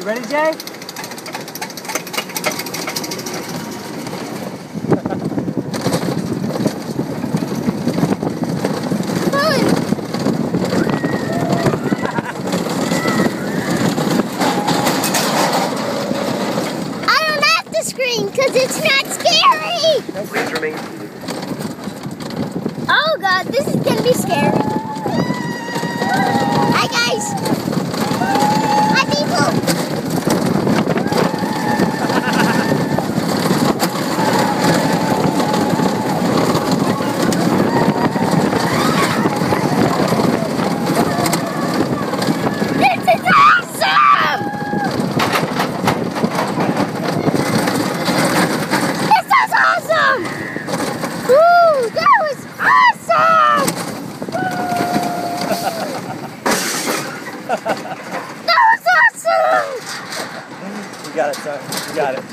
You ready, Jay? Because it's not scary! Please remain. Oh god, this is gonna be scary. Hi guys! Hi people! This is awesome! Awesome! Woo! That was awesome! That was awesome! You got it, son. You got it.